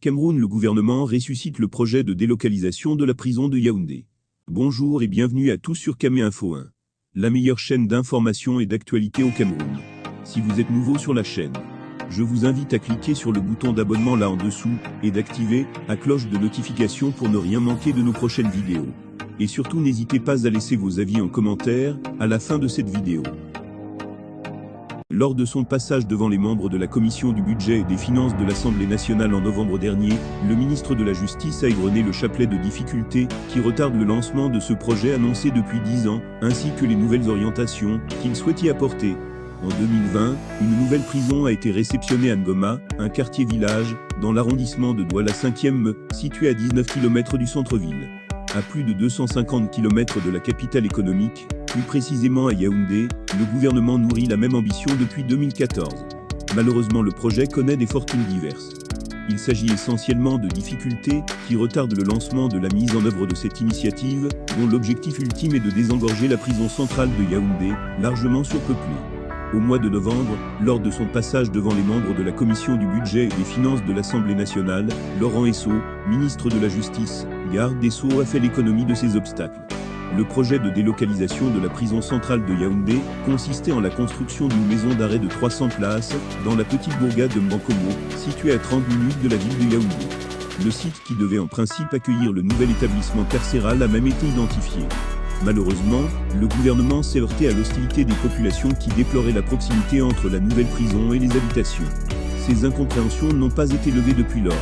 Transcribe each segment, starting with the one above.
Cameroun, le gouvernement ressuscite le projet de délocalisation de la prison de Yaoundé. Bonjour et bienvenue à tous sur Camé Info 1, la meilleure chaîne d'information et d'actualité au Cameroun. Si vous êtes nouveau sur la chaîne, je vous invite à cliquer sur le bouton d'abonnement là en dessous et d'activer la cloche de notification pour ne rien manquer de nos prochaines vidéos. Et surtout n'hésitez pas à laisser vos avis en commentaire à la fin de cette vidéo. Lors de son passage devant les membres de la Commission du budget et des finances de l'Assemblée nationale en novembre dernier, le ministre de la Justice a égrené le chapelet de difficultés qui retardent le lancement de ce projet annoncé depuis 10 ans, ainsi que les nouvelles orientations qu'il souhaite y apporter. En 2020, une nouvelle prison a été réceptionnée à Ngoma, un quartier-village, dans l'arrondissement de Douala 5e, situé à 19 km du centre-ville. À plus de 250 km de la capitale économique, plus précisément à Yaoundé, le gouvernement nourrit la même ambition depuis 2014. Malheureusement, le projet connaît des fortunes diverses. Il s'agit essentiellement de difficultés qui retardent le lancement de la mise en œuvre de cette initiative, dont l'objectif ultime est de désengorger la prison centrale de Yaoundé, largement surpeuplée. Au mois de novembre, lors de son passage devant les membres de la Commission du budget et des finances de l'Assemblée nationale, Laurent Esso, ministre de la Justice, garde des Sceaux, a fait l'économie de ces obstacles. Le projet de délocalisation de la prison centrale de Yaoundé consistait en la construction d'une maison d'arrêt de 300 places dans la petite bourgade de Mbankomo, située à 30 minutes de la ville de Yaoundé. Le site qui devait en principe accueillir le nouvel établissement carcéral a même été identifié. Malheureusement, le gouvernement s'est heurté à l'hostilité des populations qui déploraient la proximité entre la nouvelle prison et les habitations. Ces incompréhensions n'ont pas été levées depuis lors.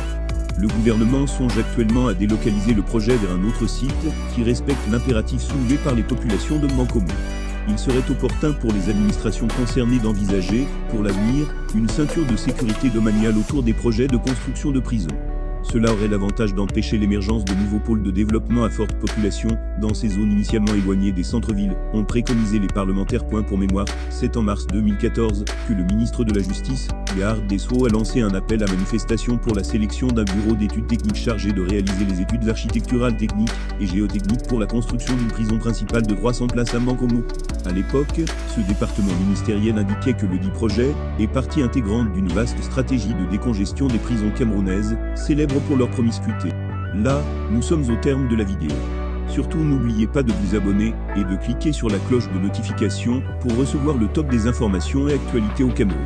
Le gouvernement songe actuellement à délocaliser le projet vers un autre site qui respecte l'impératif soulevé par les populations de Mbankomo. Il serait opportun pour les administrations concernées d'envisager, pour l'avenir, une ceinture de sécurité domaniale autour des projets de construction de prisons. Cela aurait l'avantage d'empêcher l'émergence de nouveaux pôles de développement à forte population dans ces zones initialement éloignées des centres-villes, ont préconisé les parlementaires. Pour mémoire, c'est en mars 2014 que le ministre de la Justice, garde des Sceaux, a lancé un appel à manifestation pour la sélection d'un bureau d'études techniques chargé de réaliser les études architecturales, techniques et géotechniques pour la construction d'une prison principale de 300 places à Mbankomo. À l'époque, ce département ministériel indiquait que le dit projet est partie intégrante d'une vaste stratégie de décongestion des prisons camerounaises, célèbres pour leur promiscuité. Là, nous sommes au terme de la vidéo. Surtout n'oubliez pas de vous abonner et de cliquer sur la cloche de notification pour recevoir le top des informations et actualités au Cameroun.